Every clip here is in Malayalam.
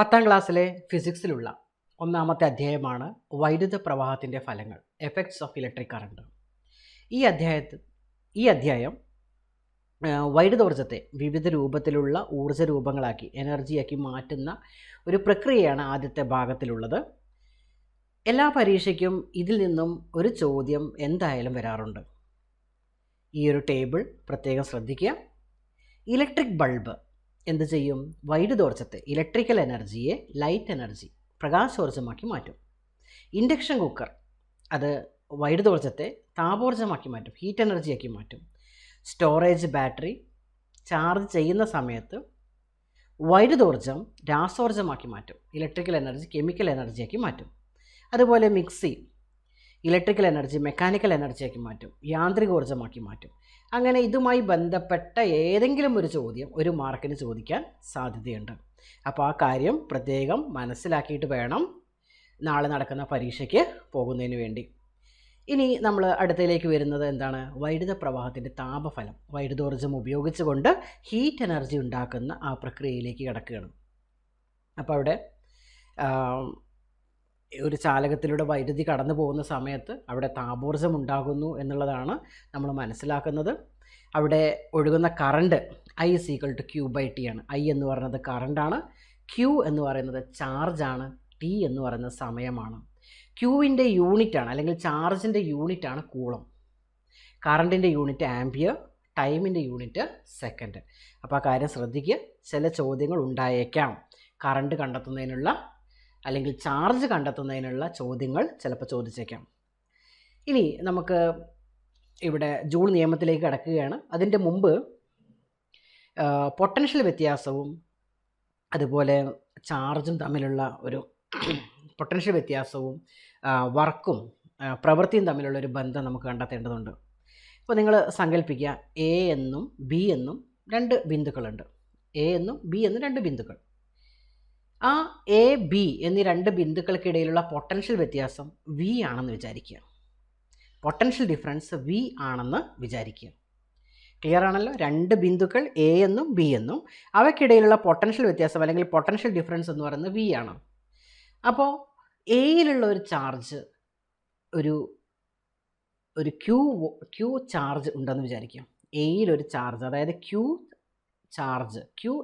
10ാം ക്ലാസ്സിലെ ഫിസിക്സിലുള്ള ഒന്നാമത്തെ അധ്യായമാണ് വൈദ്യുത പ്രവാഹത്തിൻ്റെ ഫലങ്ങൾ, എഫക്ട്സ് ഓഫ് ഇലക്ട്രിക് കറണ്ട്. ഈ അധ്യായം വൈദ്യുതോർജ്ജത്തെ വിവിധ രൂപത്തിലുള്ള ഊർജ്ജ രൂപങ്ങളാക്കി എനർജിയാക്കി മാറ്റുന്ന ഒരു പ്രക്രിയയാണ് ആദ്യത്തെ ഭാഗത്തിലുള്ളത്. എല്ലാ പരീക്ഷയ്ക്കും ഇതിൽ നിന്നും ഒരു ചോദ്യം എന്തായാലും വരാറുണ്ട്. ഈ ഒരു ടേബിൾ പ്രത്യേകം ശ്രദ്ധിക്കുക. ഇലക്ട്രിക് ബൾബ് എന്ത് ചെയ്യും? വൈദ്യുതോർജ്ജത്തെ, ഇലക്ട്രിക്കൽ എനർജിയെ ലൈറ്റ് എനർജി, പ്രകാശോർജ്ജമാക്കി മാറ്റും. ഇൻഡക്ഷൻ കുക്കർ അത് വൈദ്യുതോർജ്ജത്തെ താപോർജ്ജമാക്കി മാറ്റും, ഹീറ്റ് എനർജിയാക്കി മാറ്റും. സ്റ്റോറേജ് ബാറ്ററി ചാർജ് ചെയ്യുന്ന സമയത്ത് വൈദ്യുതോർജ്ജം രാസോർജ്ജമാക്കി മാറ്റും, ഇലക്ട്രിക്കൽ എനർജി കെമിക്കൽ എനർജിയാക്കി മാറ്റും. അതുപോലെ മിക്സി ഇലക്ട്രിക്കൽ എനർജി മെക്കാനിക്കൽ എനർജിയാക്കി മാറ്റും, യാന്ത്രികോർജ്ജമാക്കി മാറ്റും. അങ്ങനെ ഇതുമായി ബന്ധപ്പെട്ട ഏതെങ്കിലും ഒരു ചോദ്യം ഒരു മാർക്കിന് ചോദിക്കാൻ സാധ്യതയുണ്ട്. അപ്പോൾ ആ കാര്യം പ്രത്യേകം മനസ്സിലാക്കിയിട്ട് വേണം നാളെ നടക്കുന്ന പരീക്ഷയ്ക്ക് പോകുന്നതിന് വേണ്ടി. ഇനി നമ്മൾ അടുത്തതിലേക്ക് വരുന്നത് എന്താണ്? വൈദ്യുത പ്രവാഹത്തിൻ്റെ താപഫലം. വൈദ്യുതോർജ്ജം ഉപയോഗിച്ചുകൊണ്ട് ഹീറ്റ് എനർജി ഉണ്ടാക്കുന്ന ആ പ്രക്രിയയിലേക്ക് കിടക്കുകയാണ്. അപ്പോൾ അവിടെ ഒരു ചാലകത്തിലൂടെ വൈദ്യുതി കടന്നു പോകുന്ന സമയത്ത് അവിടെ താപോർജ്ജം ഉണ്ടാകുന്നു എന്നുള്ളതാണ് നമ്മൾ മനസ്സിലാക്കുന്നത്. അവിടെ ഒഴുകുന്ന കറണ്ട് I=Q/T ആണ്. I എന്ന് പറയുന്നത് കറണ്ടാണ്, Q എന്ന് പറയുന്നത് ചാർജാണ്, T എന്ന് പറയുന്നത് സമയമാണ്. ക്യൂവിൻ്റെ യൂണിറ്റാണ് അല്ലെങ്കിൽ ചാർജിൻ്റെ യൂണിറ്റാണ് കൂളം, കറണ്ടിൻ്റെ യൂണിറ്റ് ആംപിയർ, ടൈമിൻ്റെ യൂണിറ്റ് സെക്കൻഡ്. അപ്പോൾ ആ കാര്യം ശ്രദ്ധിക്കുക. ചില ചോദ്യങ്ങൾ ഉണ്ടായേക്കാം. കറണ്ട് കണ്ടെത്തുന്നതിനുള്ള അല്ലെങ്കിൽ ചാർജ് കണ്ടെത്തുന്നതിനുള്ള ചോദ്യങ്ങൾ ചിലപ്പോൾ ചോദിച്ചേക്കാം. ഇനി നമുക്ക് ഇവിടെ ജൂൾ നിയമത്തിലേക്ക് കടക്കുകയാണ്. അതിൻ്റെ മുമ്പ് പൊട്ടൻഷ്യൽ വ്യത്യാസവും അതുപോലെ ചാർജും തമ്മിലുള്ള ഒരു പൊട്ടൻഷ്യൽ വ്യത്യാസവും വർക്കും പ്രവൃത്തിയും തമ്മിലുള്ള ഒരു ബന്ധം നമുക്ക് കണ്ടെത്തേണ്ടതുണ്ട്. ഇപ്പോൾ നിങ്ങൾ സങ്കല്പിക്കുക, എ എന്നും ബി എന്നും രണ്ട് ബിന്ദുക്കളുണ്ട്. എ എന്നും ബി എന്നും രണ്ട് ബിന്ദുക്കൾ. ആ എ ബി എന്നീ രണ്ട് ബിന്ദുക്കൾക്കിടയിലുള്ള പൊട്ടൻഷ്യൽ വ്യത്യാസം വി ആണെന്ന് വിചാരിക്കുക. പൊട്ടൻഷ്യൽ ഡിഫറൻസ് വി ആണെന്ന് വിചാരിക്കുക. ക്ലിയർ ആണല്ലോ? രണ്ട് ബിന്ദുക്കൾ എ എന്നും ബി എന്നും, അവയ്ക്കിടയിലുള്ള പൊട്ടൻഷ്യൽ വ്യത്യാസം അല്ലെങ്കിൽ പൊട്ടൻഷ്യൽ ഡിഫറൻസ് എന്ന് പറയുന്നത് വി ആണ്. അപ്പോൾ എയിലുള്ള ഒരു ചാർജ് ഒരു ക്യൂ ചാർജ് ഉണ്ടെന്ന് വിചാരിക്കുക. എയിലൊരു ചാർജ്, അതായത് ക്യൂ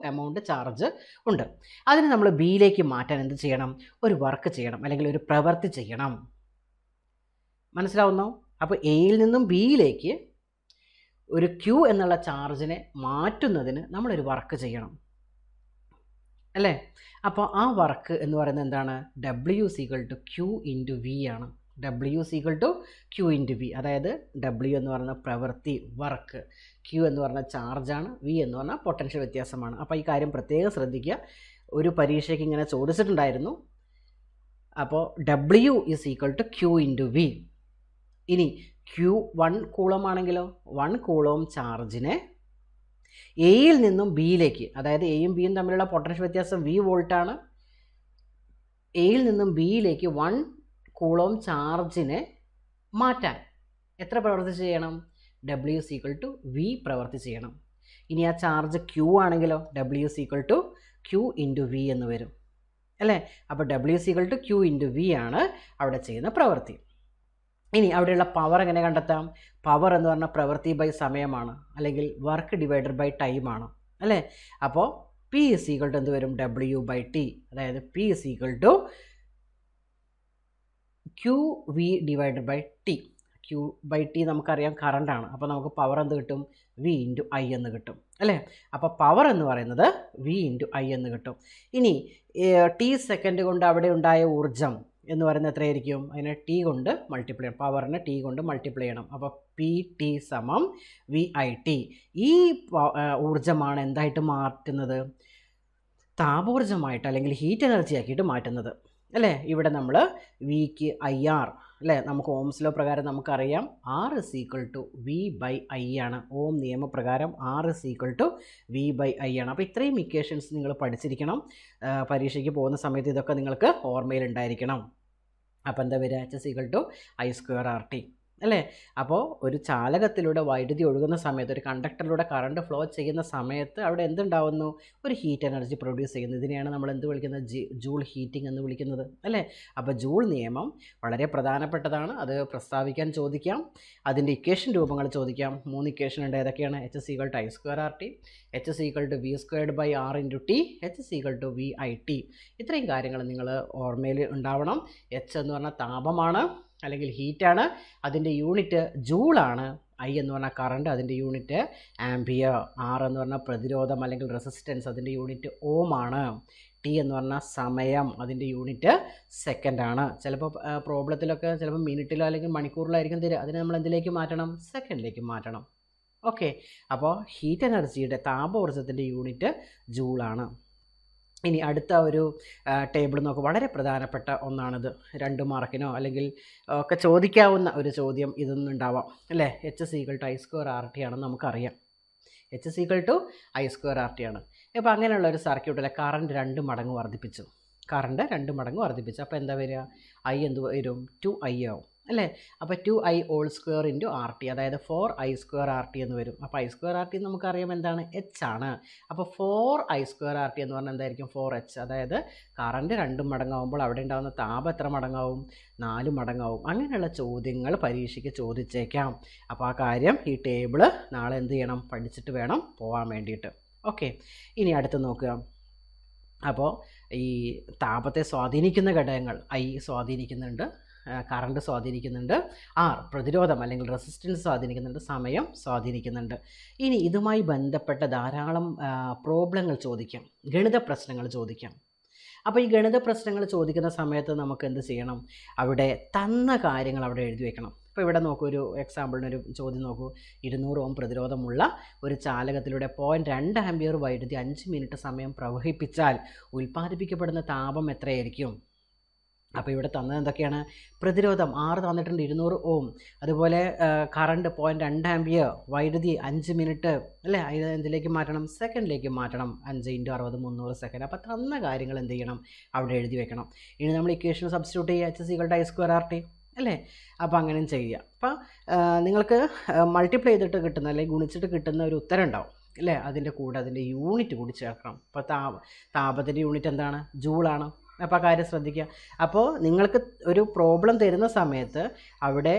എമൗണ്ട് ചാർജ് ഉണ്ട്. അതിന് നമ്മൾ ബിയിലേക്ക് മാറ്റാൻ എന്ത് ചെയ്യണം? ഒരു വർക്ക് ചെയ്യണം അല്ലെങ്കിൽ ഒരു പ്രവൃത്തി ചെയ്യണം. മനസ്സിലാവുന്നോ? അപ്പോൾ എയിൽ നിന്നും ബിയിലേക്ക് ഒരു ക്യൂ എന്നുള്ള ചാർജിനെ മാറ്റുന്നതിന് നമ്മളൊരു വർക്ക് ചെയ്യണം അല്ലേ? അപ്പോൾ ആ വർക്ക് എന്ന് പറയുന്നത് എന്താണ്? W=Q/V ആണ്. W=Q/V, അതായത് W എന്ന് പറയുന്ന പ്രവൃത്തി, വർക്ക്, Q എന്ന് പറഞ്ഞ ചാർജാണ്, V എന്ന് പറഞ്ഞാൽ പൊട്ടൻഷ്യൽ വ്യത്യാസമാണ്. അപ്പോൾ ഈ കാര്യം പ്രത്യേകം ശ്രദ്ധിക്കുക. ഒരു പരീക്ഷയ്ക്ക് ഇങ്ങനെ ചോദിച്ചിട്ടുണ്ടായിരുന്നു. അപ്പോൾ W=Q/V. ഇനി Q 1 കൂളം ആണെങ്കിലോ, 1 കൂളം ചാർജിനെ എയിൽ നിന്നും ബിയിലേക്ക്, അതായത് എയും ബിയും തമ്മിലുള്ള പൊട്ടൻഷ്യൽ വ്യത്യാസം V വോൾട്ടാണ്. എയിൽ നിന്നും ബിയിലേക്ക് 1 കൂളം ചാർജിനെ മാറ്റാൻ എത്ര പ്രവൃത്തി ചെയ്യണം? W=V പ്രവൃത്തി ചെയ്യണം. ഇനി ആ ചാർജ് Q ആണെങ്കിലോ W=Q/V എന്ന് വരും അല്ലേ? അപ്പോൾ W=Q/V ആണ് അവിടെ ചെയ്യുന്ന പ്രവൃത്തി. ഇനി അവിടെയുള്ള പവർ എങ്ങനെ കണ്ടെത്താം? പവർ എന്ന് പറഞ്ഞാൽ പ്രവൃത്തി ബൈ സമയമാണ്, അല്ലെങ്കിൽ വർക്ക് ഡിവൈഡഡ് ബൈ ടൈമാണ് അല്ലേ? അപ്പോൾ P എന്ത് വരും? W/T, അതായത് P QV/T. Q/T നമുക്കറിയാം കറണ്ടാണ്. അപ്പോൾ നമുക്ക് പവർ എന്ത് കിട്ടും? V/I എന്ന് കിട്ടും അല്ലേ? അപ്പോൾ പവർ എന്ന് പറയുന്നത് V/I എന്ന് കിട്ടും. ഇനി T സെക്കൻഡ് കൊണ്ട് അവിടെ ഉണ്ടായ ഊർജം എന്ന് പറയുന്നത് എത്രയായിരിക്കും? അതിനെ T കൊണ്ട് മൾട്ടിപ്ലൈ ചെയ്യണം, പവറിനെ T കൊണ്ട് മൾട്ടിപ്ലൈ ചെയ്യണം. അപ്പോൾ PT = VIT. ഈ ഊർജ്ജമാണ് എന്തായിട്ട് മാറ്റുന്നത്? താപോർജ്ജമായിട്ട് അല്ലെങ്കിൽ ഹീറ്റ് എനർജി ആക്കിയിട്ട് മാറ്റുന്നത് അല്ലേ? ഇവിടെ നമ്മൾ വിക്ക് IR അല്ലേ? നമുക്ക് ഓംസ് ലോ പ്രകാരം നമുക്കറിയാം R=V/I ആണ്. ഓം നിയമപ്രകാരം R=V/I ആണ്. അപ്പോൾ ഇത്രയും ഇക്വേഷൻസ് നിങ്ങൾ പഠിച്ചിരിക്കണം. പരീക്ഷയ്ക്ക് പോകുന്ന സമയത്ത് ഇതൊക്കെ നിങ്ങൾക്ക് ഓർമ്മയിൽ ഉണ്ടായിരിക്കണം. അപ്പോൾ എന്താ വരിക? H=I²RT. അല്ലേ? അപ്പോൾ ഒരു ചാലകത്തിലൂടെ വൈദ്യുതി ഒഴുകുന്ന സമയത്ത്, ഒരു കണ്ടക്ടറിലൂടെ കറണ്ട് ഫ്ലോ ചെയ്യുന്ന സമയത്ത് അവിടെ എന്തുണ്ടാവുന്നു? ഒരു ഹീറ്റ് എനർജി പ്രൊഡ്യൂസ് ചെയ്യുന്നു. ഇതിനെയാണ് നമ്മൾ എന്ത് വിളിക്കുന്നത്? ജൂൾ ഹീറ്റിംഗ് എന്ന് വിളിക്കുന്നത്, അല്ലേ? അപ്പോൾ ജൂൾ നിയമം വളരെ പ്രധാനപ്പെട്ടതാണ്. അത് പ്രസ്താവിക്കാൻ ചോദിക്കാം. അതിൻ്റെ ഇക്വേഷൻ രൂപങ്ങൾ ചോദിക്കാം. 3 ഇക്വേഷൻ ഉണ്ട്. ഏതൊക്കെയാണ്? H=I²RT, H=V²/R × T, H=VIT. ഇത്രയും കാര്യങ്ങൾ നിങ്ങൾ ഓർമ്മയിൽ ഉണ്ടാവണം. H എന്ന് പറഞ്ഞാൽ താപമാണ് അല്ലെങ്കിൽ ഹീറ്റാണ്, അതിൻ്റെ യൂണിറ്റ് ജൂളാണ്. I എന്ന് പറഞ്ഞാൽ കറണ്ട്, അതിൻ്റെ യൂണിറ്റ് ആംപിയർ. R എന്ന് പറഞ്ഞാൽ പ്രതിരോധം അല്ലെങ്കിൽ റെസിസ്റ്റൻസ്, അതിൻ്റെ യൂണിറ്റ് ഓം ആണ്. T എന്ന് പറഞ്ഞാൽ സമയം, അതിൻ്റെ യൂണിറ്റ് സെക്കൻഡാണ്. ചിലപ്പോൾ പ്രോബ്ലത്തിലൊക്കെ ചിലപ്പോൾ മിനിറ്റിലോ അല്ലെങ്കിൽ മണിക്കൂറിലായിരിക്കും തരിക. അതിനെ നമ്മൾ എന്തിലേക്ക് മാറ്റണം? സെക്കൻഡിലേക്ക് മാറ്റണം. ഓക്കെ, അപ്പോൾ ഹീറ്റ് എനർജിയുടെ താപോർജ്ജത്തിൻ്റെ യൂണിറ്റ് ജൂളാണ്. ഇനി അടുത്ത ഒരു ടേബിൾ നോക്കുക. വളരെ പ്രധാനപ്പെട്ട ഒന്നാണിത്. 2 മാർക്കിനോ അല്ലെങ്കിൽ ഒക്കെ ചോദിക്കാവുന്ന ഒരു ചോദ്യം ഇതൊന്നും ഉണ്ടാവാം, അല്ലേ? H=I²RT ആണെന്ന് നമുക്കറിയാം. H=I²RT ആണ്. അപ്പോൾ അങ്ങനെയുള്ള ഒരു സർക്യൂട്ടിലെ കറണ്ട് 2 മടങ്ങ് വർദ്ധിപ്പിച്ചു. അപ്പോൾ എന്താ വരിക? I എന്ത് വരും? 2I ആവും, അല്ലേ? അപ്പോൾ 2I² × RT, അതായത് 4I²RT എന്ന് വരും. അപ്പോൾ I²RT നമുക്കറിയാം എന്താണ്? H ആണ്. അപ്പോൾ 4I²RT എന്ന് പറഞ്ഞാൽ എന്തായിരിക്കും? 4H. അതായത് കറണ്ട് 2 മടങ്ങാവുമ്പോൾ അവിടെ ഉണ്ടാകുന്ന താപം എത്ര മടങ്ങാവും? 4 മടങ്ങാവും. അങ്ങനെയുള്ള ചോദ്യങ്ങൾ പരീക്ഷയ്ക്ക് ചോദിച്ചേക്കാം. അപ്പോൾ ആ കാര്യം, ഈ ടേബിൾ നാളെ എന്ത് ചെയ്യണം? പഠിച്ചിട്ട് വേണം പോകാൻ വേണ്ടിയിട്ട്. ഓക്കെ, ഇനി അടുത്ത് നോക്കുക. അപ്പോൾ ഈ താപത്തെ സ്വാധീനിക്കുന്ന ഘടകങ്ങൾ, I സ്വാധീനിക്കുന്നുണ്ട്, കറണ്ട് സ്വാധീനിക്കുന്നുണ്ട്, R പ്രതിരോധം അല്ലെങ്കിൽ റെസിസ്റ്റൻസ് സ്വാധീനിക്കുന്നുണ്ട്, സമയം സ്വാധീനിക്കുന്നുണ്ട്. ഇനി ഇതുമായി ബന്ധപ്പെട്ട ധാരാളം പ്രോബ്ലങ്ങൾ ചോദിക്കാം, ഗണിത പ്രശ്നങ്ങൾ ചോദിക്കാം. അപ്പോൾ ഈ ഗണിത പ്രശ്നങ്ങൾ ചോദിക്കുന്ന സമയത്ത് നമുക്ക് എന്ത് ചെയ്യണം? അവിടെ തന്ന കാര്യങ്ങൾ അവിടെ എഴുതി വെക്കണം. ഇപ്പോൾ ഇവിടെ നോക്കൂ, ഒരു എക്സാമ്പിളിനൊരു ചോദ്യം നോക്കൂ. 200 ഓം പ്രതിരോധമുള്ള ഒരു ചാലകത്തിലൂടെ 0.2 ആംപിയർ വൈദ്യുതി 5 മിനിറ്റ് സമയം പ്രവഹിപ്പിച്ചാൽ ഉൽപ്പാദിപ്പിക്കപ്പെടുന്ന താപം എത്രയായിരിക്കും? അപ്പോൾ ഇവിടെ തന്നത് എന്തൊക്കെയാണ്? പ്രതിരോധം R തന്നിട്ടുണ്ട് 200 ഓം, അതുപോലെ കറണ്ട് 0.2 ആംപിയർ, വൈദ്യുതി 5 മിനിറ്റ്, അല്ലേ? ഇത് എന്തിലേക്ക് മാറ്റണം? സെക്കൻഡിലേക്ക് മാറ്റണം. 5 × 60 300 സെക്കൻഡ്. അപ്പോൾ തന്ന കാര്യങ്ങൾ എന്ത് ചെയ്യണം? അവിടെ എഴുതി വെക്കണം. ഇനി നമ്മൾ ഇക്വേഷൻ സബ്സ്റ്റിറ്റ്യൂട്ട് ചെയ്യുക, H=I²RT, അല്ലേ? അപ്പോൾ അങ്ങനെയും ചെയ്യുക. അപ്പോൾ നിങ്ങൾക്ക് മൾട്ടിപ്ലൈ ചെയ്തിട്ട് കിട്ടുന്ന അല്ലെങ്കിൽ ഗുണിച്ചിട്ട് കിട്ടുന്ന ഒരു ഉത്തരം ഉണ്ടാവും, അല്ലേ? അതിൻ്റെ കൂടെ അതിൻ്റെ യൂണിറ്റ് കൂടി ചേർക്കണം. അപ്പോൾ താപത്തിൻ്റെ യൂണിറ്റ് എന്താണ്? ജൂളാണ്. അപ്പോൾ ആ കാര്യം ശ്രദ്ധിക്കുക. അപ്പോൾ നിങ്ങൾക്ക് ഒരു പ്രോബ്ലം തരുന്ന സമയത്ത് അവിടെ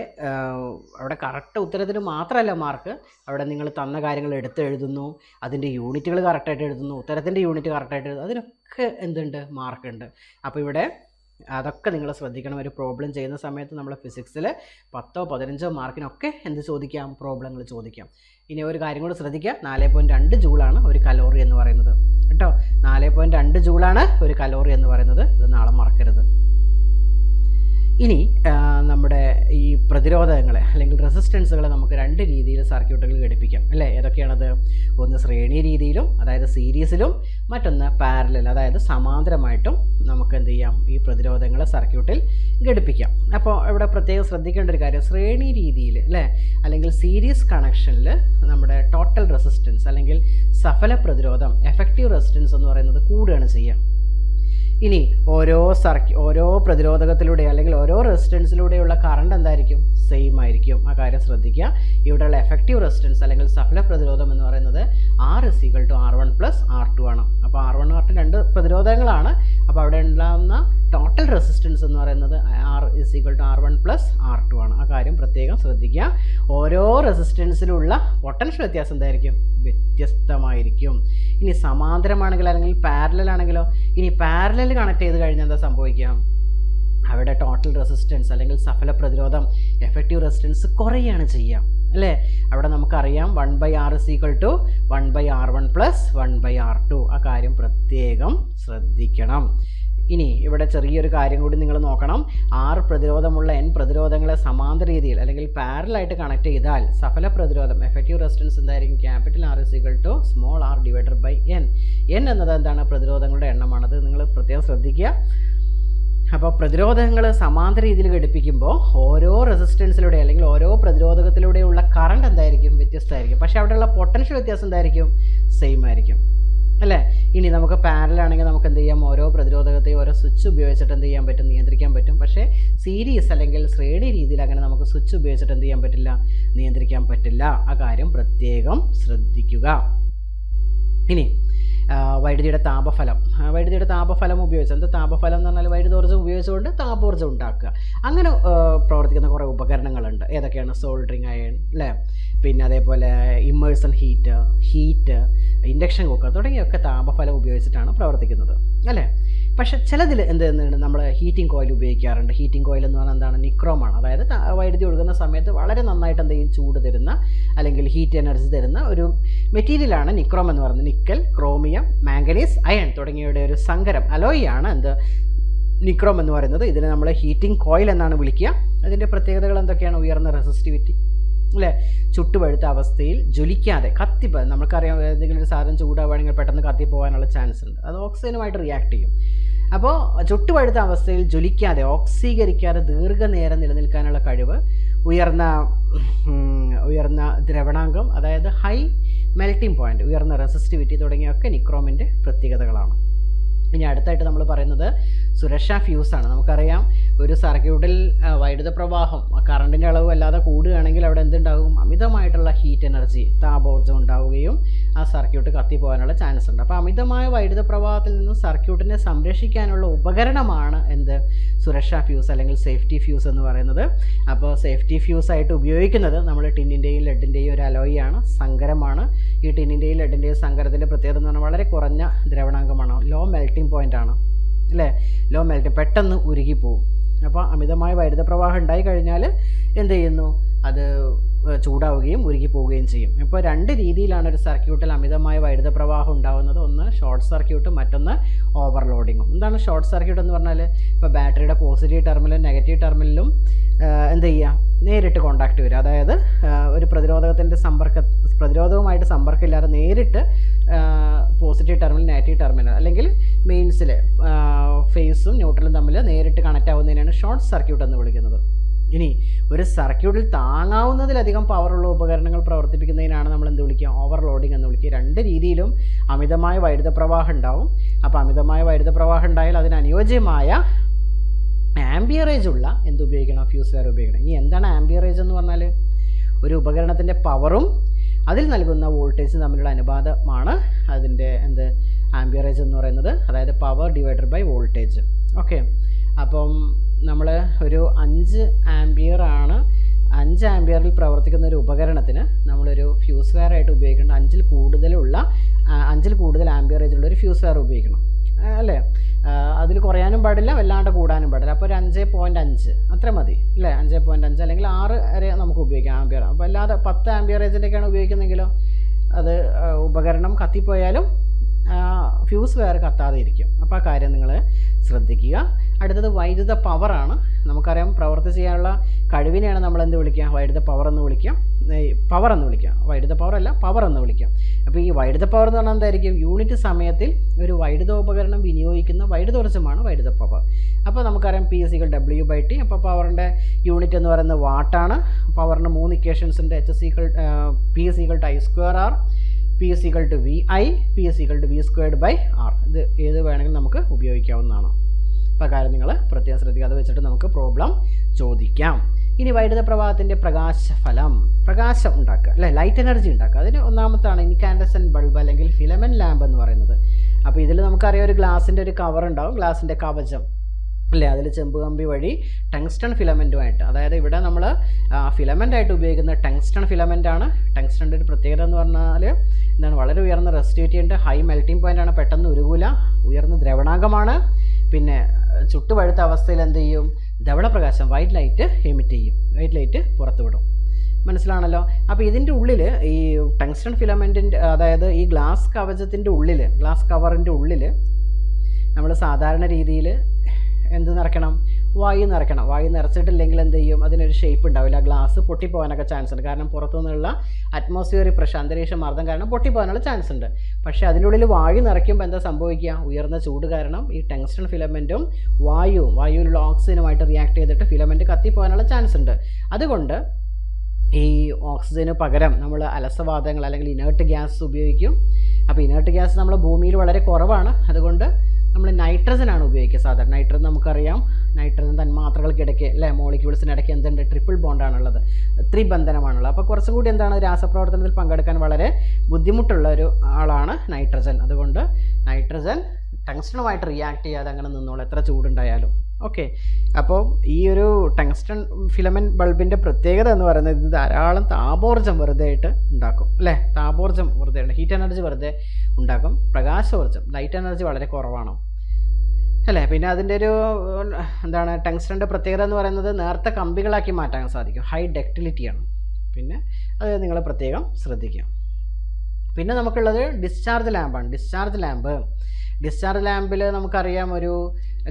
കറക്റ്റ് ഉത്തരത്തിന് മാത്രമല്ല മാർക്ക്, അവിടെ നിങ്ങൾ തന്ന കാര്യങ്ങൾ എടുത്തെഴുതുന്നു, അതിൻ്റെ യൂണിറ്റുകൾ കറക്റ്റായിട്ട് എഴുതുന്നു, ഉത്തരത്തിൻ്റെ യൂണിറ്റ് കറക്റ്റായിട്ട് എഴുതുന്നു, അതിനൊക്കെ എന്തുണ്ട്? മാർക്കുണ്ട്. അപ്പോൾ ഇവിടെ അതൊക്കെ നിങ്ങൾ ശ്രദ്ധിക്കണം. ഒരു പ്രോബ്ലം ചെയ്യുന്ന സമയത്ത് നമ്മൾ ഫിസിക്സിൽ 10 15 മാർക്കിനൊക്കെ എന്ത് ചോദിക്കാം? പ്രോബ്ലങ്ങൾ ചോദിക്കാം. ഇനി ഒരു കാര്യം കൂടി ശ്രദ്ധിക്കുക, 4.2 ജൂളാണ് ഒരു കലോറി എന്ന് പറയുന്നത്, കേട്ടോ. 4.2 ജൂളാണ് ഒരു കലോറി എന്ന് പറയുന്നത്. ഇത് നാളെ മറക്കരുത്. ഇനി നമ്മുടെ ഈ പ്രതിരോധങ്ങളെ അല്ലെങ്കിൽ റെസിസ്റ്റൻസുകളെ നമുക്ക് 2 രീതിയിൽ സർക്യൂട്ടുകൾ ഘടിപ്പിക്കാം, അല്ലേ? ഏതൊക്കെയാണത്? ഒന്ന് ശ്രേണി രീതിയിലും, അതായത് സീരീസിലും, മറ്റൊന്ന് പാരലൽ, അതായത് സമാന്തരമായിട്ടും നമുക്ക് എന്ത് ചെയ്യാം? ഈ പ്രതിരോധങ്ങളെ സർക്യൂട്ടിൽ ഘടിപ്പിക്കാം. അപ്പോൾ ഇവിടെ പ്രത്യേകം ശ്രദ്ധിക്കേണ്ട ഒരു കാര്യം, ശ്രേണി രീതിയിൽ, അല്ലേ, അല്ലെങ്കിൽ സീരീസ് കണക്ഷനിൽ നമ്മുടെ ടോട്ടൽ റെസിസ്റ്റൻസ് അല്ലെങ്കിൽ സഫല പ്രതിരോധം, എഫക്റ്റീവ് റെസിസ്റ്റൻസ് എന്ന് പറയുന്നത് കൂടുകയാണ് ചെയ്യുക. ഇനി ഓരോ പ്രതിരോധകത്തിലൂടെ അല്ലെങ്കിൽ ഓരോ റെസിസ്റ്റൻസിലൂടെയുള്ള കറണ്ട് എന്തായിരിക്കും? സെയിം ആയിരിക്കും. ആ കാര്യം ശ്രദ്ധിക്കുക. ഇവിടെയുള്ള എഫക്റ്റീവ് റെസിസ്റ്റൻസ് അല്ലെങ്കിൽ സഫല പ്രതിരോധം എന്ന് പറയുന്നത് R=R1 + R2 ആണ്. അപ്പോൾ R1 R2 2 പ്രതിരോധങ്ങളാണ്. അപ്പോൾ അവിടെ ഉണ്ടാകുന്ന ടോട്ടൽ റെസിസ്റ്റൻസ് എന്ന് പറയുന്നത് R=R1 + R2 ആണ്. ആ കാര്യം പ്രത്യേകം ശ്രദ്ധിക്കുക. ഓരോ റെസിസ്റ്റൻസിലുള്ള പൊട്ടൻഷ്യൽ വ്യത്യാസം എന്തായിരിക്കും? വ്യത്യസ്തമായിരിക്കും. ഇനി സമാന്തരമാണെങ്കിൽ അല്ലെങ്കിൽ പാരലൽ ആണെങ്കിലോ? ഇനി പാരലൽ കണക്ട് ചെയ്ത് കഴിഞ്ഞാൽ എന്താ സംഭവിക്കുക? അവിടെ ടോട്ടൽ റെസിസ്റ്റൻസ് അല്ലെങ്കിൽ സഫല പ്രതിരോധം, എഫക്റ്റീവ് റെസിസ്റ്റൻസ് കുറയാണ് ചെയ്യുക, അല്ലേ? അവിടെ നമുക്കറിയാം 1/R = 1/R1 + 1/R2. ആ കാര്യം പ്രത്യേകം ശ്രദ്ധിക്കണം. ഇനി ഇവിടെ ചെറിയൊരു കാര്യം കൂടി നിങ്ങൾ നോക്കണം. 6 പ്രതിരോധമുള്ള N പ്രതിരോധങ്ങളെ സമാന്തര രീതിയിൽ അല്ലെങ്കിൽ പാരലായിട്ട് കണക്ട് ചെയ്താൽ സഫല പ്രതിരോധം, എഫക്റ്റീവ് റെസിസ്റ്റൻസ് എന്തായിരിക്കും? R = N എന്നത് എന്താണ്? പ്രതിരോധങ്ങളുടെ എണ്ണമാണത്. നിങ്ങൾ പ്രത്യേകം ശ്രദ്ധിക്കുക. അപ്പോൾ പ്രതിരോധങ്ങൾ സമാന്തര രീതിയിൽ ഘടിപ്പിക്കുമ്പോൾ ഓരോ റെസിസ്റ്റൻസിലൂടെ അല്ലെങ്കിൽ ഓരോ പ്രതിരോധകത്തിലൂടെയുള്ള കറണ്ട് എന്തായിരിക്കും? വ്യത്യസ്തമായിരിക്കും. പക്ഷേ അവിടെയുള്ള പൊട്ടൻഷ്യൽ വ്യത്യാസം എന്തായിരിക്കും? സെയിം ആയിരിക്കും. അല്ലേ? ഇനി നമുക്ക് പാരലാണെങ്കിൽ നമുക്ക് എന്ത് ചെയ്യാം, ഓരോ പ്രതിരോധകത്തെയും ഓരോ സ്വിച്ച് ഉപയോഗിച്ചിട്ട് എന്ത് ചെയ്യാൻ പറ്റും, നിയന്ത്രിക്കാൻ പറ്റും. പക്ഷേ സീരീസ് അല്ലെങ്കിൽ ശ്രേണി രീതിയിൽ അങ്ങനെ നമുക്ക് സ്വിച്ച് ഉപയോഗിച്ചിട്ട് എന്ത് ചെയ്യാൻ പറ്റില്ല, നിയന്ത്രിക്കാൻ പറ്റില്ല. ആ കാര്യം പ്രത്യേകം ശ്രദ്ധിക്കുക. ഇനി വൈദ്യുതിയുടെ താപഫലം. വൈദ്യുതിയുടെ താപഫലം ഉപയോഗിച്ച്, എന്താ താപഫലം എന്ന് പറഞ്ഞാൽ വൈദ്യുതോർജ്ജം ഉപയോഗിച്ചുകൊണ്ട് താപോർജ്ജം ഉണ്ടാക്കുക. അങ്ങനെ പ്രവർത്തിക്കുന്ന കുറേ ഉപകരണങ്ങളുണ്ട്. ഏതൊക്കെയാണ്? സോൾഡറിങ് അയൺ, അല്ലേ? പിന്നെ അതേപോലെ ഇമ്മേഴ്സൺ ഹീറ്റ്, ഇൻഡക്ഷൻ കുക്കർ തുടങ്ങിയൊക്കെ താപഫലം ഉപയോഗിച്ചിട്ടാണ് പ്രവർത്തിക്കുന്നത്, അല്ലേ? പക്ഷേ ചിലതിൽ എന്താണ്, നമ്മൾ ഹീറ്റിംഗ് കോയിൽ ഉപയോഗിക്കാറുണ്ട്. ഹീറ്റിംഗ് കോയിൽ എന്ന് പറഞ്ഞാൽ എന്താണ്? നിക്രോമാണ്. അതായത് വൈദ്യുതി ഒഴുകുന്ന സമയത്ത് വളരെ നന്നായിട്ട് എന്തെങ്കിലും ചൂട് തരുന്ന അല്ലെങ്കിൽ ഹീറ്റ് എനർജി തരുന്ന ഒരു മെറ്റീരിയലാണ് നിക്രോം എന്ന് പറയുന്നത്. നിക്കൽ, ക്രോമിയം, മാംഗനീസ്, അയൺ തുടങ്ങിയവയുടെ ഒരു സങ്കരം, അലോയിയാണ് എന്ത്, നിക്രോം എന്ന് പറയുന്നത്. ഇതിനെ നമ്മൾ ഹീറ്റിംഗ് കോയിൽ എന്നാണ് വിളിക്കുക. അതിൻ്റെ പ്രത്യേകതകൾ എന്തൊക്കെയാണ്? ഉയർന്ന റെസിസ്റ്റിവിറ്റി, അല്ലേ? ചുട്ടുപഴുത്ത അവസ്ഥയിൽ ജ്വലിക്കാതെ നമുക്കറിയാം, ഏതെങ്കിലും ഒരു സാധനം ചൂടാവുകയാണെങ്കിൽ പെട്ടെന്ന് കത്തിപ്പോകാനുള്ള ചാൻസ് ഉണ്ട്. അത് ഓക്സിജനുമായിട്ട് റിയാക്ട് ചെയ്യും. അപ്പോൾ ചുട്ടുപഴുത്ത അവസ്ഥയിൽ ജ്വലിക്കാതെ, ഓക്സീകരിക്കാതെ ദീർഘനേരം നിലനിൽക്കാനുള്ള കഴിവ്, ഉയർന്ന ദ്രവണാങ്കം, അതായത് ഹൈ മെൽറ്റിംഗ് പോയിൻറ്റ്, ഉയർന്ന റെസിസ്റ്റിവിറ്റി തുടങ്ങിയൊക്കെ നിക്രോമിൻ്റെ പ്രത്യേകതകളാണ്. ഇനി അടുത്തായിട്ട് നമ്മൾ പറയുന്നത് സുരക്ഷാ ഫ്യൂസാണ്. നമുക്കറിയാം, ഒരു സർക്യൂട്ടിൽ വൈദ്യുത പ്രവാഹം, കറണ്ടിൻ്റെ അളവ് വല്ലാതെ കൂടുകയാണെങ്കിൽ അവിടെ എന്തുണ്ടാകും? അമിതമായിട്ടുള്ള ഹീറ്റ് എനർജി, താപോർജ്ജം ഉണ്ടാവുകയും ആ സർക്യൂട്ട് കത്തിപ്പോകാനുള്ള ചാൻസ് ഉണ്ട്. അപ്പോൾ അമിതമായ വൈദ്യുത പ്രവാഹത്തിൽ നിന്നും സർക്യൂട്ടിനെ സംരക്ഷിക്കാനുള്ള ഉപകരണമാണ് എന്ത്? സുരക്ഷാ ഫ്യൂസ് അല്ലെങ്കിൽ സേഫ്റ്റി ഫ്യൂസ് എന്ന് പറയുന്നത്. അപ്പോൾ സേഫ്റ്റി ഫ്യൂസായിട്ട് ഉപയോഗിക്കുന്നത് നമ്മൾ ടിന്നിൻ്റെയും ലെഡിൻ്റെയും ഒരു അലോയിയാണ്, സങ്കരമാണ്. ഈ ടിന്നിൻ്റെയും ലെഡിൻ്റെയും സങ്കരത്തിൻ്റെ പ്രത്യേകത എന്ന് പറഞ്ഞാൽ വളരെ കുറഞ്ഞ ദ്രവണാങ്കമാണ്, ലോ മെൽറ്റിംഗ് പോയിൻ്റ് ആണ്, അല്ലേ? ലോ മെൽറ്റിംഗ്, പെട്ടെന്ന് ഉരുകിപ്പോവും. അപ്പോൾ അമിതമായ വൈദ്യുത പ്രവാഹം ഉണ്ടായി കഴിഞ്ഞാൽ എന്ത് ചെയ്യുന്നു? അത് ചൂടാവുകയും ഉരുകിപ്പോവുകയും ചെയ്യും. ഇപ്പോൾ രണ്ട് രീതിയിലാണ് ഒരു സർക്യൂട്ടിൽ അമിതമായ വൈദ്യുത പ്രവാഹം ഉണ്ടാകുന്നത്. ഒന്ന് ഷോർട്ട് സർക്യൂട്ടും മറ്റൊന്ന് ഓവർലോഡിങ്ങും. എന്താണ് ഷോർട്ട് സർക്യൂട്ട് എന്ന് പറഞ്ഞാൽ? ഇപ്പോൾ ബാറ്ററിയുടെ പോസിറ്റീവ് ടെർമിനലും നെഗറ്റീവ് ടെർമിനലും എന്ത് ചെയ്യുക? നേരിട്ട് കോണ്ടാക്റ്റ് വരിക. അതായത് ഒരു പ്രതിരോധവുമായിട്ട് സമ്പർക്കമില്ലാതെ നേരിട്ട് പോസിറ്റീവ് ടെർമിനൽ, നെഗറ്റീവ് ടെർമിനൽ അല്ലെങ്കിൽ മെയിൻസിൽ ഫേസും ന്യൂട്രലും തമ്മിൽ നേരിട്ട് കണക്റ്റ് ആവുന്നതിനാണ് ഷോർട്ട് സർക്യൂട്ട് എന്ന് വിളിക്കുന്നത്. ഇനി ഒരു സർക്യൂട്ടിൽ താങ്ങാവുന്നതിലധികം പവറുള്ള ഉപകരണങ്ങൾ പ്രവർത്തിപ്പിക്കുന്നതിനാണ് നമ്മൾ എന്ത് വിളിക്കുക? ഓവർലോഡിംഗ് എന്ന് വിളിക്കുക. രണ്ട് രീതിയിലും അമിതമായ വൈദ്യുത പ്രവാഹം ഉണ്ടാവും. അപ്പോൾ അമിതമായ വൈദ്യുത പ്രവാഹം ഉണ്ടായാൽ അതിന് അനുയോജ്യമായ ആംബിയറേജ് ഉള്ള എന്തുപയോഗിക്കണം? ഫ്യൂസ് വയർ ഉപയോഗിക്കണം. ഇനി എന്താണ് ആംബിയറേജ് എന്ന് പറഞ്ഞാൽ? ഒരു ഉപകരണത്തിൻ്റെ പവറും അതിൽ നൽകുന്ന വോൾട്ടേജും തമ്മിലുള്ള അനുപാതമാണ് അതിൻ്റെ ആംബിയറേജ് എന്ന് പറയുന്നത്. അതായത് power divided by voltage. Okay, അപ്പം നമ്മൾ ഒരു 5 ആംബിയറാണ് 5 ആംബിയറിൽ പ്രവർത്തിക്കുന്ന ഒരു ഉപകരണത്തിന് നമ്മളൊരു ഫ്യൂസ് വയർ ആയിട്ട് ഉപയോഗിക്കേണ്ട 5ൽ കൂടുതൽ ആംബിയറേജുള്ള ഒരു ഫ്യൂസ് വയർ ഉപയോഗിക്കണം, അല്ലേ? അതിൽ കുറയാനും പാടില്ല, വല്ലാണ്ട് കൂടാനും പാടില്ല. അപ്പോൾ ഒരു 5.5 അത്ര മതി, അല്ലേ? 5.5 അല്ലെങ്കിൽ 6 വരെ നമുക്ക് ഉപയോഗിക്കാം ആംബിയർ. അപ്പോൾ അല്ലാതെ 10 ആംബിയറേജിൻ്റെയൊക്കെയാണ് ഉപയോഗിക്കുന്നതെങ്കിലോ അത് ഉപകരണം കത്തിപ്പോയാലും ഫ്യൂസ് വയർ കത്താതെ ഇരിക്കും. അപ്പോൾ ആ കാര്യം നിങ്ങൾ ശ്രദ്ധിക്കുക. അടുത്തത് വൈദ്യുത പവറാണ്. നമുക്കറിയാം, പ്രവൃത്തി ചെയ്യാനുള്ള കഴിവിനെയാണ് നമ്മൾ എന്ത് വിളിക്കുക? വൈദ്യുത പവർ എന്ന് വിളിക്കുക. വൈദ്യുത പവർ അല്ല, പവർ എന്ന് വിളിക്കാം. അപ്പോൾ ഈ വൈദ്യുത പവർ എന്ന് പറഞ്ഞാൽ എന്തായിരിക്കും? യൂണിറ്റ് സമയത്തിൽ ഒരു വൈദ്യുതോപകരണം വിനിയോഗിക്കുന്ന വൈദ്യുതോർജ്ജമാണ് വൈദ്യുത പവർ. അപ്പോൾ നമുക്കറിയാം P/W/T. അപ്പോൾ പവറിൻ്റെ യൂണിറ്റ് എന്ന് പറയുന്നത് വാട്ടാണ്. പവറിന് 3 ഇക്വേഷൻസ് ഉണ്ട്. P=I²R, P=VI, P=V²/R. ഇത് ഏത് വേണമെങ്കിലും നമുക്ക് ഉപയോഗിക്കാവുന്നതാണ്. അപ്പോൾ കാര്യം നിങ്ങൾ പ്രത്യേകം ശ്രദ്ധിക്കുക. അത് വെച്ചിട്ട് നമുക്ക് പ്രോബ്ലം ചോദിക്കാം. ഇനി വൈദ്യുത പ്രവാഹത്തിൻ്റെ പ്രകാശം ഉണ്ടാക്കുക, അല്ലേ? ലൈറ്റ് എനർജി ഉണ്ടാക്കുക. അതിന് ഒന്നാമത്താണ് ഇൻകാൻഡസെൻറ്റ് ബൾബ് അല്ലെങ്കിൽ ഫിലമെൻറ്റ് ലാമ്പ് എന്ന് പറയുന്നത്. അപ്പോൾ ഇതിൽ നമുക്കറിയാം, ഒരു ഗ്ലാസിൻ്റെ ഒരു കവർ ഉണ്ടാവും, ഗ്ലാസിൻ്റെ കവചം, അല്ലേ? അതിൽ ചെമ്പ് കമ്പി വഴി ടങ്സ്റ്റൺ ഫിലമെൻറ്റുമായിട്ട്, അതായത് ഇവിടെ നമ്മൾ ഫിലമെൻ്റായിട്ട് ഉപയോഗിക്കുന്ന ടങ്സ്റ്റൺ ഫിലമെൻ്റാണ്. ടങ്സ്റ്റണിൻ്റെ ഒരു പ്രത്യേകത എന്ന് പറഞ്ഞാൽ എന്താണ്? വളരെ ഉയർന്ന റെസിസ്റ്റിവിറ്റി ഉണ്ട്, ഹൈ മെൽറ്റിംഗ് പോയിൻ്റാണ്, പെട്ടെന്ന് ഉരുകൂല, ഉയർന്ന ദ്രവണാങ്കമാണ്. പിന്നെ ചുട്ടുപഴുത്ത അവസ്ഥയിൽ എന്ത് ചെയ്യും? ധവളപ്രകാശം, വൈറ്റ് ലൈറ്റ് എമിറ്റ് ചെയ്യും, വൈറ്റ് ലൈറ്റ് പുറത്തുവിടും. മനസ്സിലാണല്ലോ? അപ്പോൾ ഇതിൻ്റെ ഉള്ളിൽ ഈ ടങ്സ്റ്റൺ ഫിലമെൻറ്റിൻ്റെ, അതായത് ഈ ഗ്ലാസ് കവചത്തിൻ്റെ ഉള്ളിൽ, ഗ്ലാസ് കവറിൻ്റെ ഉള്ളിൽ നമ്മൾ സാധാരണ രീതിയിൽ എന്ത് നിറയ്ക്കണം? വായു നിറയ്ക്കണം. വായു നിറച്ചിട്ടില്ലെങ്കിൽ എന്ത് ചെയ്യും? അതിനൊരു ഷേപ്പ് ഉണ്ടാവില്ല, ഗ്ലാസ് പൊട്ടിപ്പോകാനൊക്കെ ചാൻസ് ഉണ്ട്. കാരണം പുറത്തുനിന്നുള്ള അറ്റ്മോസ്ഫിയറിക് പ്രഷർ, അന്തരീക്ഷ മർദ്ദം കാരണം പൊട്ടിപ്പോകാനുള്ള ചാൻസ് ഉണ്ട്. പക്ഷേ അതിനുള്ളിൽ വായു നിറയ്ക്കുമ്പോൾ എന്താ സംഭവിക്കുക? ഉയർന്ന ചൂട് കാരണം ഈ ടങ്സ്റ്റൺ ഫിലമെൻറ്റും വായുവിലുള്ള ഓക്സിജനുമായിട്ട് റിയാക്ട് ചെയ്തിട്ട് ഫിലമെൻറ്റ് കത്തിപ്പോകാനുള്ള ചാൻസ് ഉണ്ട്. അതുകൊണ്ട് ഈ ഓക്സിജന് പകരം നമ്മൾ അലസവാതകങ്ങൾ അല്ലെങ്കിൽ ഇനേർട്ട് ഗ്യാസ് ഉപയോഗിക്കും. അപ്പോൾ ഇനേർട്ട് ഗ്യാസ് നമ്മൾ ഭൂമിയിൽ വളരെ കുറവാണ്. അതുകൊണ്ട് നമ്മൾ നൈട്രജനാണ് ഉപയോഗിക്കുക സാധാരണ. നൈട്രജൻ നമുക്കറിയാം, നൈട്രജൻ തന്മാത്രകൾക്കിടയ്ക്ക് അല്ലേ, മോളിക്യൂൾസിനിടയ്ക്ക് എന്തുണ്ട്, ട്രിപ്പിൾ ബോണ്ടാണുള്ളത്, ത്രിബന്ധനമാണുള്ളത്. അപ്പോൾ കുറച്ചും കൂടി എന്താണ്, രാസപ്രവർത്തനത്തിൽ പങ്കെടുക്കാൻ വളരെ ബുദ്ധിമുട്ടുള്ള ഒരു ആളാണ് നൈട്രജൻ. അതുകൊണ്ട് നൈട്രജൻ ടങ്സ്റ്റണുമായിട്ട് റിയാക്ട് ചെയ്യാതെ അങ്ങനെ നിന്നോളൂ എത്ര ചൂടുണ്ടായാലും. ഓക്കെ, അപ്പോൾ ഈ ഒരു ടങ്സ്റ്റൺ ഫിലമെൻറ്റ് ബൾബിൻ്റെ പ്രത്യേകത എന്ന് പറയുന്നത് ഇത് ധാരാളം താപോർജ്ജം വെറുതെ ആയിട്ട് ഉണ്ടാക്കും അല്ലേ. താപോർജ്ജം വെറുതെ ഉണ്ട്, ഹീറ്റ് എനർജി വെറുതെ ഉണ്ടാക്കും. പ്രകാശോർജ്ജം, ലൈറ്റ് എനർജി വളരെ കുറവാണ് അല്ലേ. പിന്നെ അതിൻ്റെ ഒരു എന്താണ്, ടങ്സ്റ്റൻ്റെ പ്രത്യേകത എന്ന് പറയുന്നത് നേർത്ത കമ്പികളാക്കി മാറ്റാൻ സാധിക്കും, ഹൈ ഡക്റ്റിലിറ്റിയാണ്. പിന്നെ അത് നിങ്ങൾ പ്രത്യേകം ശ്രദ്ധിക്കുക. പിന്നെ നമുക്കുള്ളത് ഡിസ്ചാർജ് ലാമ്പാണ്. ഡിസ്ചാർജ് ലാമ്പിൽ നമുക്കറിയാം, ഒരു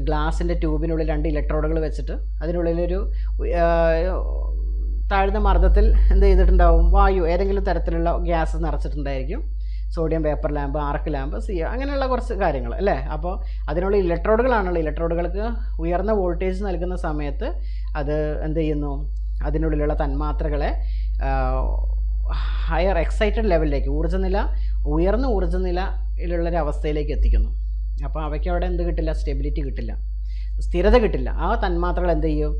ഗ്ലാസിൻ്റെ ട്യൂബിനുള്ളിൽ 2 ഇലക്ട്രോഡുകൾ വെച്ചിട്ട് അതിനുള്ളിലൊരു താഴ്ന്ന മർദ്ദത്തിൽ എന്ത് ചെയ്തിട്ടുണ്ടാവും, വായു ഏതെങ്കിലും തരത്തിലുള്ള ഗ്യാസ് നിറച്ചിട്ടുണ്ടായിരിക്കും. Sodium vapour lamp, arc lamp, അങ്ങനെയുള്ള കുറച്ച് കാര്യങ്ങൾ അല്ലേ. അപ്പോൾ അതിനുള്ള ഇലക്ട്രോഡുകളാണുള്ളത്. ഇലക്ട്രോഡുകൾക്ക് ഉയർന്ന വോൾട്ടേജ് നൽകുന്ന സമയത്ത് അത് എന്ത് ചെയ്യുന്നു, അതിനുള്ളിലുള്ള തന്മാത്രകളെ ഹയർ എക്സൈറ്റഡ് ലെവലിലേക്ക്, ഉയർന്ന ഊർജ്ജനിലയിലുള്ളൊരവസ്ഥയിലേക്ക് എത്തിക്കുന്നു. അപ്പോൾ അവയ്ക്ക് അവിടെ എന്ത് കിട്ടില്ല, സ്റ്റെബിലിറ്റി കിട്ടില്ല, സ്ഥിരത കിട്ടില്ല. ആ തന്മാത്രകൾ എന്ത് ചെയ്യും,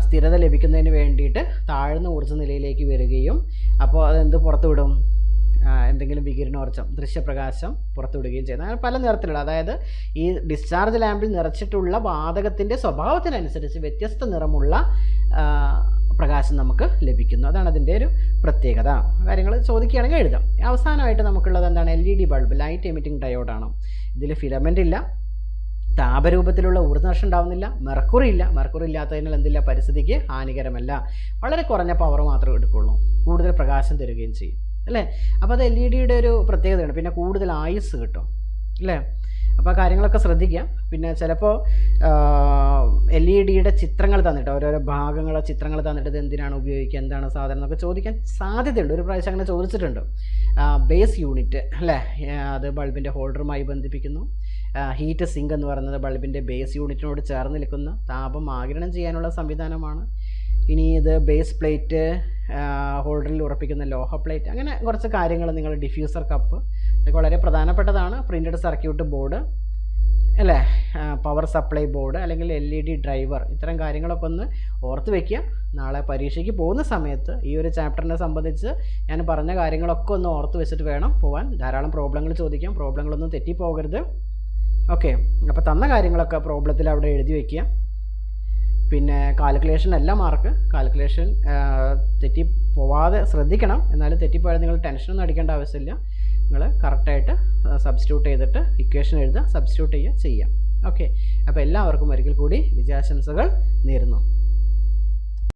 സ്ഥിരത ലഭിക്കുന്നതിന് വേണ്ടിയിട്ട് താഴ്ന്ന ഊർജ്ജ നിലയിലേക്ക് വരികയും അപ്പോൾ അതെന്ത് പുറത്തുവിടും, എന്തെങ്കിലും വികിരണോർജ്ജം, ദൃശ്യപ്രകാശം പുറത്തുവിടുകയും ചെയ്യുന്നത്. അങ്ങനെ പല നിറത്തിലുള്ള, അതായത് ഈ ഡിസ്ചാർജ് ലാമ്പിൽ നിറച്ചിട്ടുള്ള വാതകത്തിൻ്റെ സ്വഭാവത്തിനനുസരിച്ച് വ്യത്യസ്ത നിറമുള്ള പ്രകാശം നമുക്ക് ലഭിക്കുന്നു. അതാണ് അതിൻ്റെ ഒരു പ്രത്യേകത. കാര്യങ്ങൾ ചോദിക്കുകയാണെങ്കിൽ എഴുതാം. അവസാനമായിട്ട് നമുക്കുള്ളത് എന്താണ്, LED ബൾബ്, ലൈറ്റ് എമിറ്റിംഗ് ഡയോഡാണ്. ഇതിൽ ഫിലമെൻ്റ് ഇല്ല, താപരൂപത്തിലുള്ള ഊർജ്ജനഷ്ടം ഉണ്ടാവുന്നില്ല, മെർക്കുറി ഇല്ലാത്തതിനാൽ എന്തില്ല, പരിസ്ഥിതിക്ക് ഹാനികരമല്ല, വളരെ കുറഞ്ഞ പവർ മാത്രമേ എടുക്കുള്ളൂ, കൂടുതൽ പ്രകാശം തരികയും ചെയ്യും അല്ലേ. അപ്പോൾ അത് LED ഒരു പ്രത്യേകതയാണ്. പിന്നെ കൂടുതൽ ആയുസ് കിട്ടും അല്ലേ. അപ്പോൾ കാര്യങ്ങളൊക്കെ ശ്രദ്ധിക്കുക. പിന്നെ ചിലപ്പോൾ LED ചിത്രങ്ങൾ തന്നിട്ട്, ഓരോരോ ഭാഗങ്ങളോ ചിത്രങ്ങൾ തന്നിട്ട് ഇത് എന്തിനാണ് ഉപയോഗിക്കുക, എന്താണ് സാധനം എന്നൊക്കെ ചോദിക്കാൻ സാധ്യതയുണ്ട്. ഒരു പ്രാവശ്യം അങ്ങനെ ചോദിച്ചിട്ടുണ്ട്. ബേസ് യൂണിറ്റ് അല്ലേ, അത് ബൾബിൻ്റെ ഹോൾഡറുമായി ബന്ധിപ്പിക്കുന്നു. ഹീറ്റ് സിങ്ക് എന്ന് പറയുന്നത് ബൾബിൻ്റെ ബേസ് യൂണിറ്റിനോട് ചേർന്ന് നിൽക്കുന്ന താപം ആഗിരണം ചെയ്യാനുള്ള സംവിധാനമാണ്. ഇനി ഇത് ബേസ് പ്ലേറ്റ്, ഹോൾഡറിൽ ഉറപ്പിക്കുന്ന ലോഹ പ്ലേറ്റ്, അങ്ങനെ കുറച്ച് കാര്യങ്ങൾ, നിങ്ങൾ ഡിഫ്യൂസർ കപ്പ്, ഇതൊക്കെ വളരെ പ്രധാനപ്പെട്ടതാണ്. പ്രിൻറ്റഡ് സർക്യൂട്ട് ബോർഡ് അല്ലേ, പവർ സപ്ലൈ ബോർഡ് അല്ലെങ്കിൽ LED ഡ്രൈവർ, ഇത്തരം കാര്യങ്ങളൊക്കെ ഒന്ന് ഓർത്ത് വയ്ക്കുക. നാളെ പരീക്ഷയ്ക്ക് പോകുന്ന സമയത്ത് ഈ ഒരു ചാപ്റ്ററിനെ സംബന്ധിച്ച് ഞാൻ പറഞ്ഞ കാര്യങ്ങളൊക്കെ ഒന്ന് ഓർത്ത് വെച്ചിട്ട് വേണം പോകാൻ. ധാരാളം പ്രോബ്ലങ്ങൾ ചോദിക്കാം, പ്രോബ്ലങ്ങളൊന്നും തെറ്റിപ്പോകരുത്. ഓക്കെ, അപ്പോൾ തന്ന കാര്യങ്ങളൊക്കെ പ്രോബ്ലത്തിൽ അവിടെ എഴുതി വയ്ക്കുക. പിന്നെ കാൽക്കുലേഷൻ അല്ല മാർക്ക്, കാൽക്കുലേഷൻ തെറ്റി പോവാതെ ശ്രദ്ധിക്കണം. എന്നാലും തെറ്റിപ്പോയാൽ നിങ്ങൾ ടെൻഷനൊന്നും അടിക്കേണ്ട ആവശ്യമില്ല. നിങ്ങൾ കറക്റ്റായിട്ട് സബ്സ്റ്റിറ്റ്യൂട്ട് ചെയ്തിട്ട് ഇക്വേഷൻ എഴുതുക, സബ്സ്റ്റിറ്റ്യൂട്ട് ചെയ്യുക. ഓക്കെ, അപ്പോൾ എല്ലാവർക്കും ഒരിക്കൽ കൂടി വിജയാശംസകൾ നേരുന്നു.